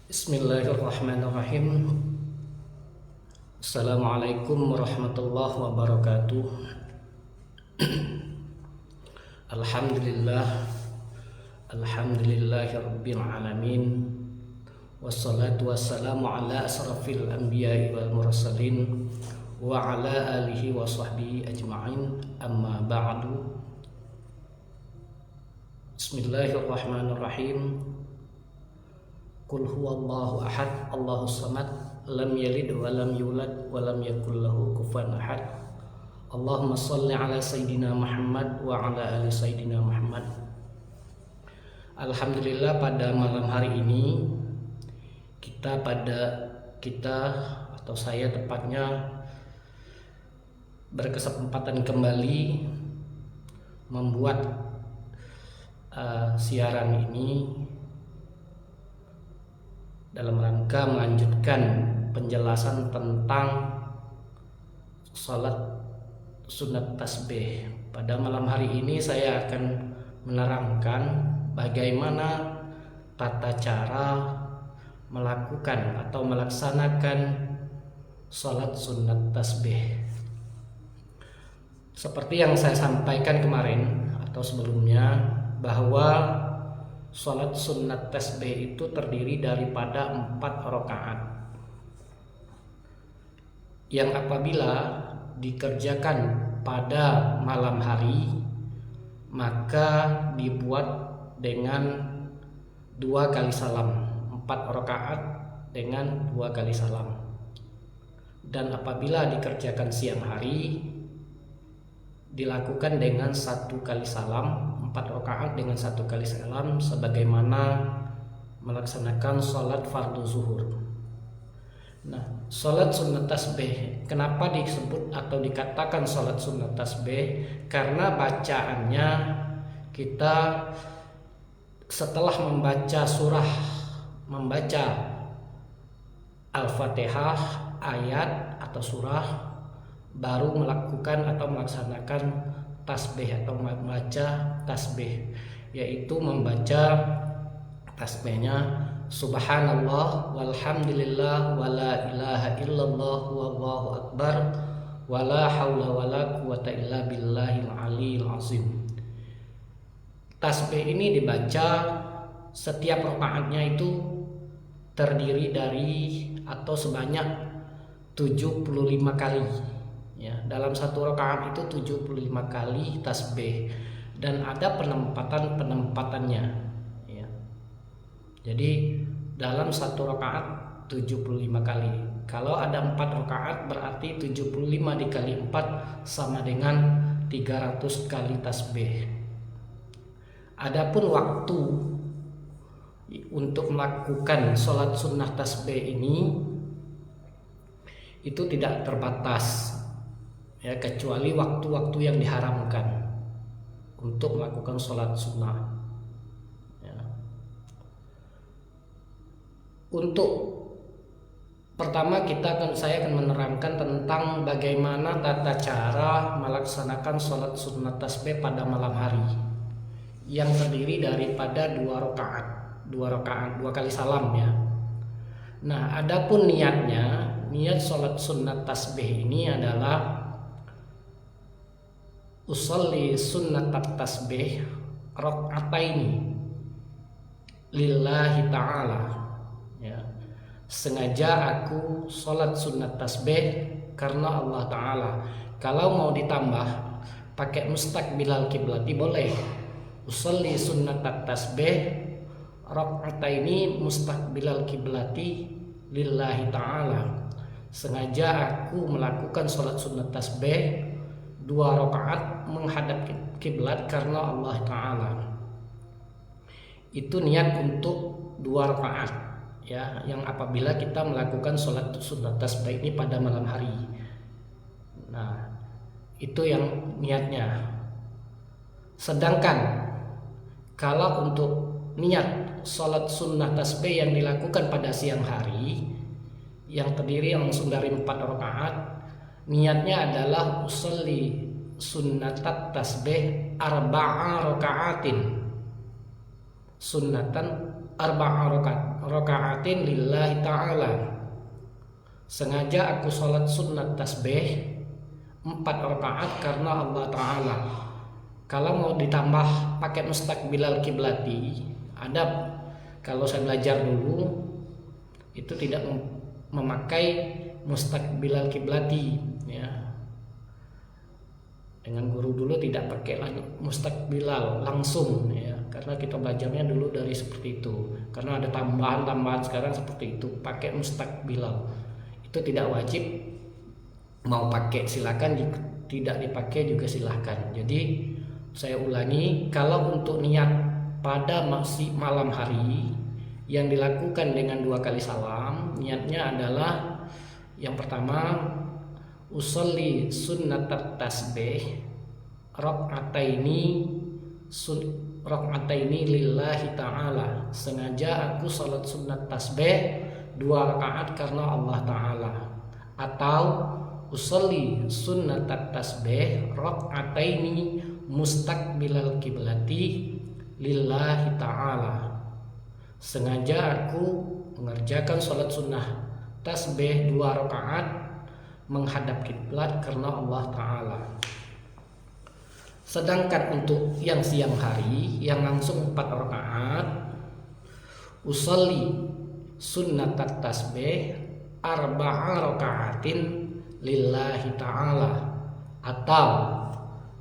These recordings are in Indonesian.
Bismillahirrahmanirrahim. Assalamualaikum warahmatullahi wabarakatuh. Alhamdulillah, alhamdulillahirabbil alamin. Wassalatu wassalamu ala asrafil anbiya'i wal mursalin wa ala alihi wa sahbihi ajma'in. Amma ba'du. Bismillahirrahmanirrahim. Qul huwallahu ahad, Allahus samad, lam yalid wa lam yulad wa lam yakul lahu kufuwan ahad. Allahumma shalli ala sayyidina Muhammad wa ala ali sayyidina Muhammad. Alhamdulillah, pada malam hari ini kita atau saya tepatnya berkesempatan kembali membuat siaran ini dalam rangka melanjutkan penjelasan tentang sholat sunat tasbih. Pada malam hari ini saya akan menerangkan bagaimana tata cara melakukan atau melaksanakan sholat sunat tasbih. Seperti yang saya sampaikan kemarin atau sebelumnya, bahwa sholat sunat tasbih itu terdiri daripada 4 rakaat yang apabila dikerjakan pada malam hari maka dibuat dengan 2 kali salam, 4 rakaat dengan 2 kali salam. Dan apabila dikerjakan siang hari dilakukan dengan 1 kali salam, 4 rakaat dengan 1 kali salam, sebagaimana melaksanakan sholat fardu zuhur. Nah, sholat sunat tasbih kenapa disebut atau dikatakan sholat sunat tasbih? Karena bacaannya kita setelah membaca Al-Fatihah, ayat atau surah, baru melakukan atau melaksanakan tasbih atau membaca tasbih, yaitu membaca tasbihnya subhanallah walhamdulillah wala ilaha illallah wallahu akbar wala haula wala quwata illa billahil aliyil azim. Tasbih ini dibaca setiap rakaatnya itu terdiri dari atau sebanyak 75 kali. Ya, dalam 1 rakaat itu 75 kali tasbih dan ada penempatannya. Ya. Jadi dalam 1 rakaat 75 kali. Kalau ada 4 rakaat berarti 75 dikali 4 sama dengan 300 kali tasbih. Adapun waktu untuk melakukan sholat sunnah tasbih ini itu tidak terbatas, ya, kecuali waktu-waktu yang diharamkan untuk melakukan sholat sunnah. Ya. Untuk pertama saya akan menerangkan tentang bagaimana tata cara melaksanakan sholat sunnah tasbih pada malam hari yang terdiri daripada 2 rakaat, 2 kali salam, ya. Nah, adapun niat sholat sunnat tasbih ini adalah usolli sunnat tasbih rakaataini lillahi ta'ala, ya. Sengaja aku sholat sunnat tasbih karena Allah Ta'ala. Kalau mau ditambah pakai mustaqbilal kiblati boleh, usolli sunnat tasbih rakaataini mustaqbilal kiblati lillahi ta'ala. Sengaja aku melakukan sholat sunnat tasbih 2 rakaat menghadap kiblat karena Allah Ta'ala. Itu niat untuk 2 rakaat, ya, yang apabila kita melakukan sholat sunnat tasbih ini pada malam hari. Nah, itu yang niatnya. Sedangkan kalau untuk niat sholat sunnah tasbih yang dilakukan pada siang hari yang terdiri langsung dari 4 rakaat, niatnya adalah usolli sunnatat tasbih arba'a raka'atin, sunnatan arba'a raka'atin lillahi ta'ala. Sengaja aku sholat sunat tasbih 4 rakaat karena Allah Ta'ala. Kalau mau ditambah pakai mustaqbilal kiblati, ada, kalau saya belajar dulu itu tidak memakai mustaqbilal kiblati ya. Dengan guru dulu tidak pakai mustaqbilal langsung ya, karena kita belajarnya dulu dari seperti itu. Karena ada tambahan sekarang seperti itu, pakai mustaqbilal. Itu tidak wajib, mau pakai silakan, jika tidak dipakai juga silakan. Jadi saya ulangi, kalau untuk niat pada masih malam hari yang dilakukan dengan 2 kali salam, niatnya adalah yang pertama, usolli sunnatat tasbih rakaataini lillahi ta'ala. Sengaja aku salat sunat tasbih 2 rakaat karena Allah Ta'ala. Atau usolli sunnatat tasbih rakaataini mustaqbilal kiblati lillahi ta'ala. Sengaja aku mengerjakan salat sunnah tasbih 2 rakaat menghadap kiblat karena Allah Ta'ala. Sedangkan untuk yang siang hari yang langsung 4 rakaat, usolli sunnatat tasbih arba'a raka'atin lillahi ta'ala. Atau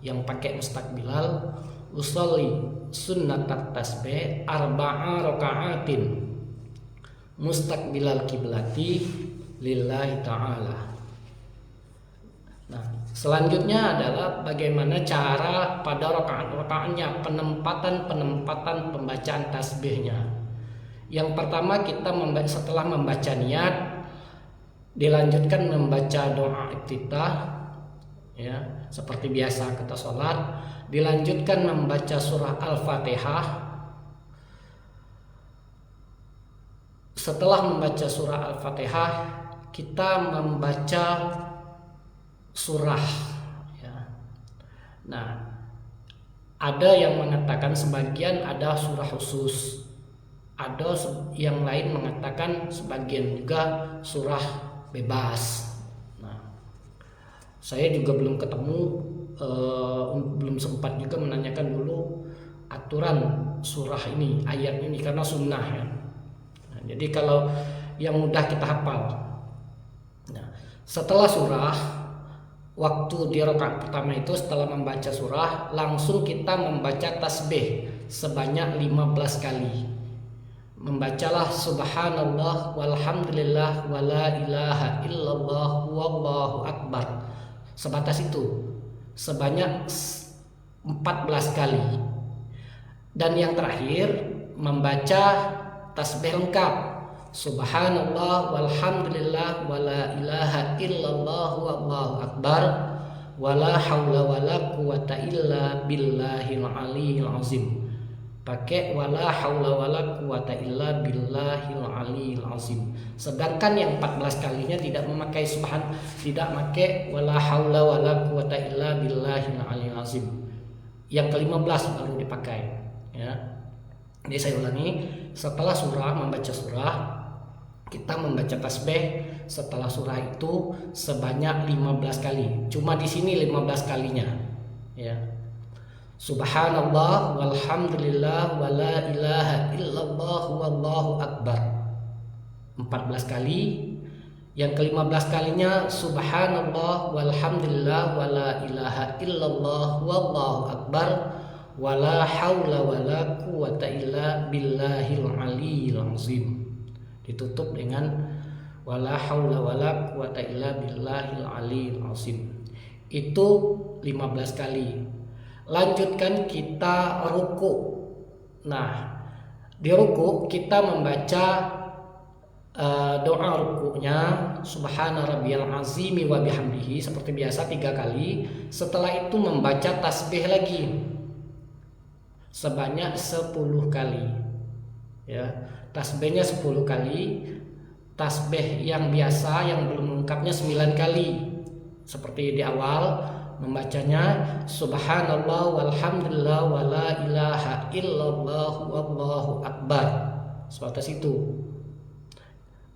yang pakai mustaqbilal, usolli sunnatat tasbih arba'a raka'atin mustaqbilal kiblati lillahi ta'ala. Nah, selanjutnya adalah bagaimana cara pada rakaat-rakaatnya, penempatan pembacaan tasbihnya. Yang pertama, kita setelah membaca niat, dilanjutkan membaca doa iftitah ya, seperti biasa kita sholat. Dilanjutkan membaca surah Al-Fatihah. Setelah membaca surah Al-Fatihah, kita membaca surah ya. Nah, ada yang mengatakan sebagian ada surah khusus, ada yang lain mengatakan sebagian juga surah bebas. Nah, saya juga belum ketemu, belum sempat juga menanyakan dulu aturan surah ini, ayat ini, karena sunnah ya. Nah, jadi kalau yang mudah kita hafal. Nah, setelah surah, waktu di rakaat pertama itu setelah membaca surah, langsung kita membaca tasbih sebanyak 15 kali. Membacalah subhanallah walhamdulillah wala ilaha illallah wallahu akbar. Sebatas itu, sebanyak 14 kali. Dan yang terakhir, membaca tasbih lengkap, subhanallah walhamdulillah wala ilaha illallah wallahu akbar wala haula wala quwata illa billahil aliyil azim. Pakai wala haula wala quwata illa billahil aliyil azim. Sedangkan yang 14 kalinya tidak memakai tidak pakai wala haula wala quwata illa billahil aliyil azim. Yang ke-15 baru dipakai ya. Jadi saya ulangi, setelah surah, membaca surah, kita membaca tasbih setelah surah itu sebanyak 15 kali. Cuma di sini 15 kalinya ya. Subhanallah walhamdulillah wala ilaha illallah wallahu akbar 14 kali. Yang ke-15 kalinya subhanallah walhamdulillah wala ilaha illallah wallahu akbar wala haula wala quwata illa billahil aliyil azim. Ditutup dengan wala haula wala quwata illa billahil aliyil azim. Itu 15 kali. Lanjutkan kita ruku. Nah, di ruku kita membaca doa rukunya subhana rabbiyal azimi wa bihamdihi seperti biasa 3 kali. Setelah itu membaca tasbih lagi sebanyak 10 kali ya. Tasbihnya 10 kali. Tasbih yang biasa yang belum lengkapnya 9 kali. Seperti di awal membacanya subhanallah walhamdulillah wala ilaha illallah wallahu akbar sebatas itu.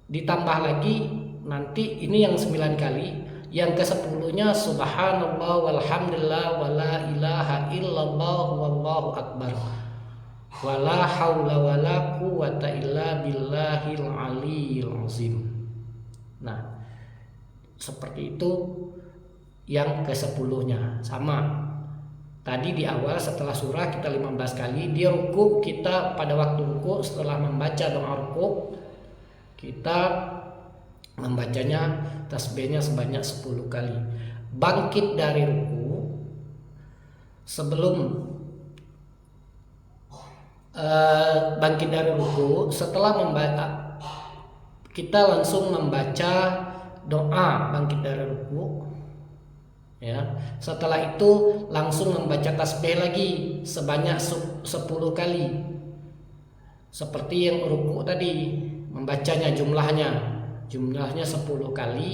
Ditambah lagi nanti ini yang 9 kali, yang ke-10-nya subhanallah walhamdulillah wala ilaha illallah wallahu akbar wala haula wala quwata illa billahil aliyil azim. Nah, seperti itu yang ke-10-nya. Sama tadi di awal setelah surah kita 15 kali, di ruku kita pada waktu ruku setelah membaca doa ruku kita membacanya tasbihnya sebanyak 10 kali. Bangkit dari ruku bangkit dari ruku setelah membaca kita langsung membaca doa bangkit dari ruku, ya. Setelah itu langsung membaca tasbih lagi sebanyak 10 kali seperti yang ruku tadi, membacanya jumlahnya 10 kali,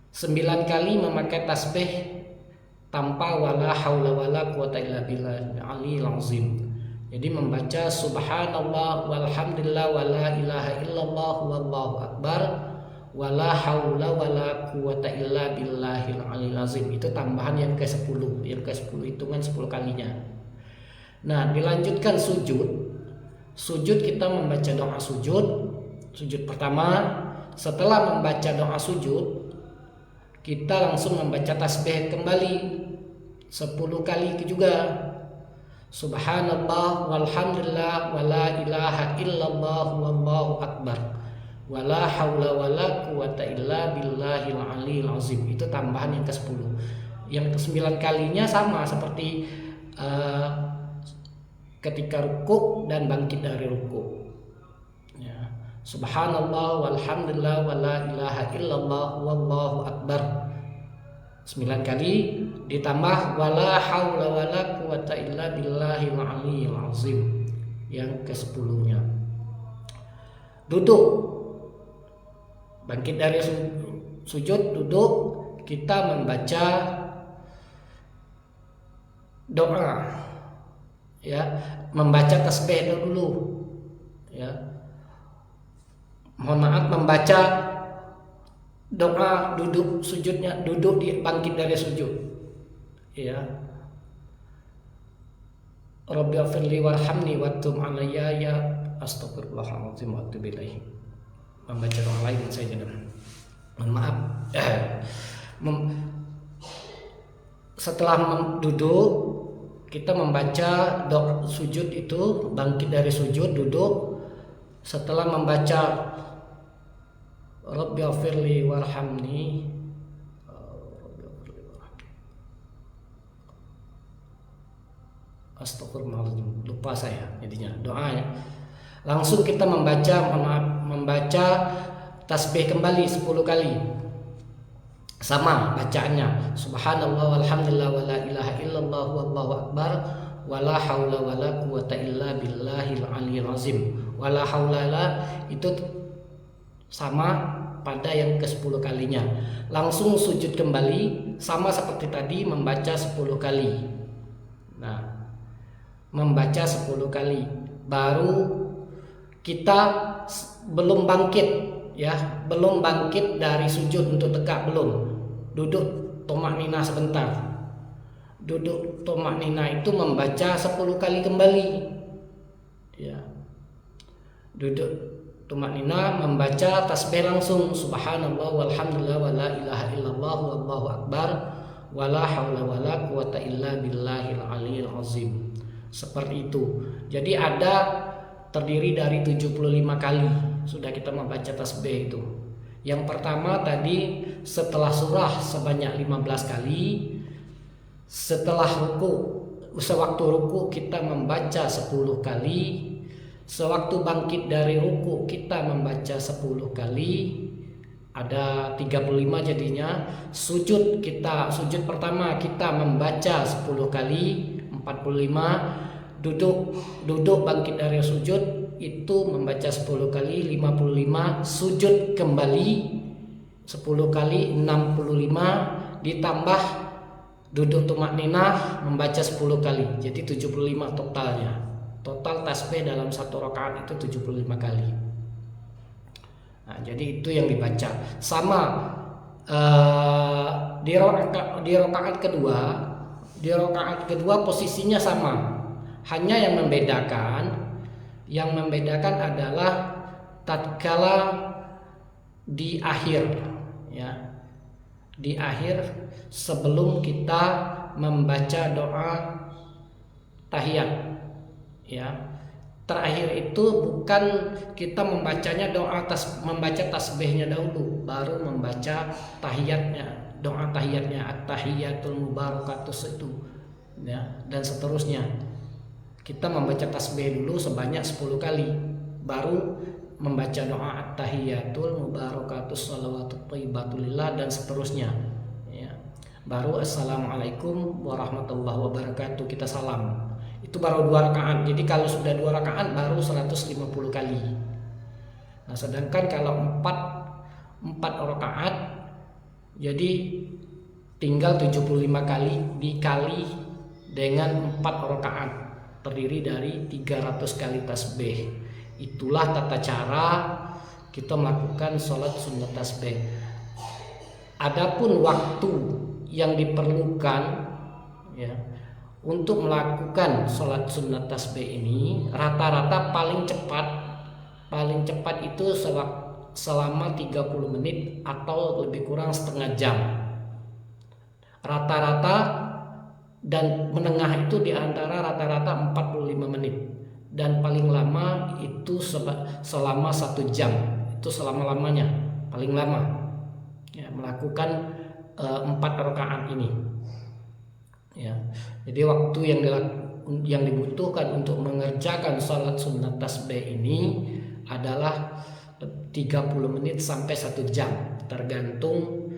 9 kali memakai tasbih tanpa wala haula wala quwata illa billahil aliyil azim. Jadi membaca subhanallah walhamdulillah wala ilaha illallah wallahu akbar wala haula wala quwata illa billahil aliyil azim. Itu tambahan yang ke-10. Yang ke-10 hitungan 10 kalinya. Nah, dilanjutkan sujud. Sujud kita membaca doa sujud. Sujud pertama, setelah membaca doa sujud kita langsung membaca tasbih kembali 10 kali juga. Subhanallah walhamdulillah wala ilaha illallah wallahu akbar wala haula wala quwata illa billahil aliyil azim. Itu tambahan yang ke-10. Yang ke-9 kalinya sama seperti ketika ruku dan bangkit dari ruku, ya. Subhanallah walhamdulillah wala ilaha illallah wallahu akbar 9 kali, ditambah wala haula wala quwata illa billahil aliyil azim yang ke-10-nya. Duduk, bangkit dari sujud, duduk, kita membaca doa, ya, membaca tasbih dulu, ya. Mohon maaf, membaca doa duduk sujudnya, duduk di bangkit dari sujud, ya. Rabbi afirli warhamni wattum alayya ya astagfirullahaladzim wa atubu ilaihi. Membaca doa lain saja, mohon maaf. Setelah duduk kita membaca doa sujud itu, bangkit dari sujud, duduk. Setelah membaca Rabbi afirli warhamni astagfirullahaladzim, lupa saya jadinya doanya. Langsung kita membaca tasbih kembali 10 kali. Sama bacaannya, subhanallah walhamdulillah wala ilaha illallah wallahu akbar wala haula wala quwata illa billahil aliyil azim. Wala haula itu sama pada yang ke-10 kalinya. Langsung sujud kembali sama seperti tadi, membaca 10 kali. Nah, membaca 10 kali baru kita belum bangkit, ya, belum bangkit dari sujud untuk tegak, belum. Duduk tomak nina sebentar. Duduk tomak nina itu membaca 10 kali kembali, ya. Duduk tomak nina membaca tasbih langsung subhanallah walhamdulillah wala ilaha illallah wallahu akbar wala haula wala quwata illa billahil aliyil azim. Seperti itu. Jadi ada terdiri dari 75 kali sudah kita membaca tasbih itu. Yang pertama tadi setelah surah sebanyak 15 kali. Setelah ruku, sewaktu ruku kita membaca 10 kali. Sewaktu bangkit dari ruku kita membaca 10 kali. Ada 35 jadinya. Sujud pertama kita membaca 10 kali, 45. Duduk bangkit dari sujud itu membaca 10 kali, 55. Sujud kembali 10 kali, 65. Ditambah duduk tumak ninah membaca 10 kali, jadi 75 totalnya. total tasbih dalam satu rakaat itu 75 kali. Nah, jadi itu yang dibaca. Sama di rakaat kedua posisinya sama. Hanya yang membedakan adalah tatkala di akhir, ya. Di akhir sebelum kita membaca doa tahiyat, ya. Terakhir itu bukan kita membacanya membaca tasbihnya dahulu, baru membaca tahiyatnya, doa tahiyatnya, at-tahiyatul mubarakatus itu, ya, dan seterusnya. Kita membaca tasbih dulu sebanyak 10 kali, baru membaca doa at-tahiyatul mubarakatus shalawatut thayyibatulillah dan seterusnya, ya. Baru assalamualaikum warahmatullahi wabarakatuh, kita salam. Itu baru 2 rakaat. Jadi kalau sudah 2 rakaat baru 150 kali. Nah, sedangkan kalau 4 rakaat jadi tinggal 75 kali dikali dengan 4 rakaat, terdiri dari 300 kali tasbih. Itulah tata cara kita melakukan sholat sunnah tasbih. Adapun waktu yang diperlukan, ya, untuk melakukan sholat sunnah tasbih ini rata-rata paling cepat itu selama 30 menit atau lebih kurang setengah jam rata-rata, dan menengah itu diantara rata-rata 45 menit, dan paling lama itu selama 1 jam. Itu selama-lamanya paling lama, ya, melakukan 4 rakaat ini, ya. Jadi waktu yang dibutuhkan untuk mengerjakan salat sunnah tasbih ini adalah 30 menit sampai 1 jam, tergantung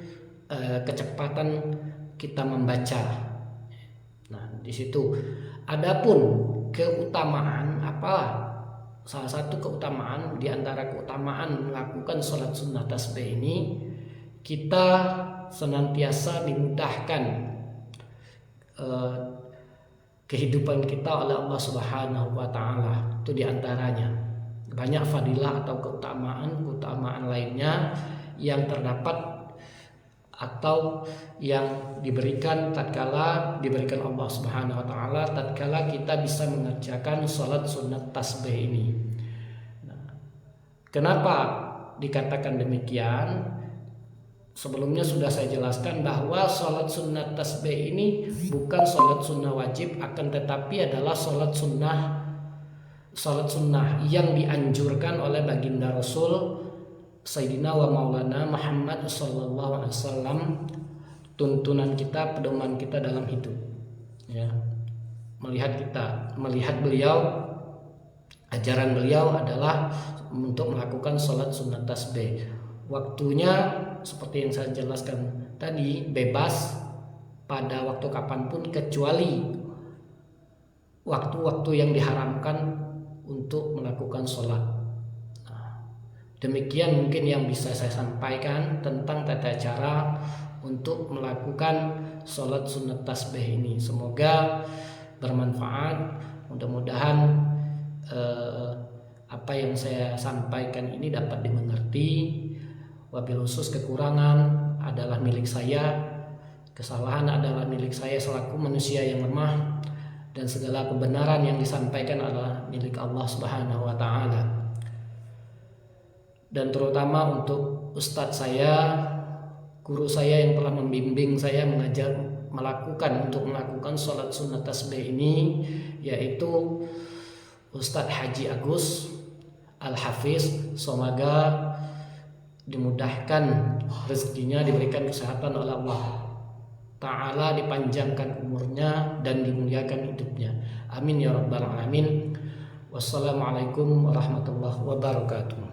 kecepatan kita membaca. Nah, di situ. Adapun keutamaan salah satu keutamaan di antara keutamaan melakukan salat sunnah tasbih ini, kita senantiasa dimudahkan kehidupan kita oleh Allah Subhanahu wa taala. Itu diantaranya banyak fadilah atau keutamaan lainnya yang terdapat atau yang diberikan Allah Subhanahu wa taala tatkala kita bisa mengerjakan salat sunat tasbih ini. Nah, kenapa dikatakan demikian? Sebelumnya sudah saya jelaskan bahwa sholat sunnah tasbih ini bukan sholat sunnah wajib, akan tetapi adalah sholat sunnah yang dianjurkan oleh baginda Rasul Sayyidina wa Maulana Muhammad sallallahu alaihi wasallam, tuntunan kita, pedoman kita dalam hidup, ya. Melihat beliau, ajaran beliau adalah untuk melakukan sholat sunnah tasbih. Waktunya seperti yang saya jelaskan tadi, bebas pada waktu kapanpun kecuali waktu-waktu yang diharamkan untuk melakukan sholat. Nah, demikian mungkin yang bisa saya sampaikan tentang tata cara untuk melakukan sholat sunat tasbih ini. Semoga bermanfaat. Mudah-mudahan apa yang saya sampaikan ini dapat dimengerti. Wabil khusus kekurangan adalah milik saya, kesalahan adalah milik saya selaku manusia yang lemah, dan segala kebenaran yang disampaikan adalah milik Allah Subhanahu wa taala. Dan terutama untuk ustadz saya, guru saya yang telah membimbing saya melakukan sholat sunnah tasbih ini, yaitu Ustadz Haji Agus Al-Hafiz. Semoga dimudahkan rezekinya, diberikan kesehatan oleh Allah Ta'ala, dipanjangkan umurnya dan dimuliakan hidupnya. Amin ya rabbal alamin. Wassalamualaikum warahmatullahi wabarakatuh.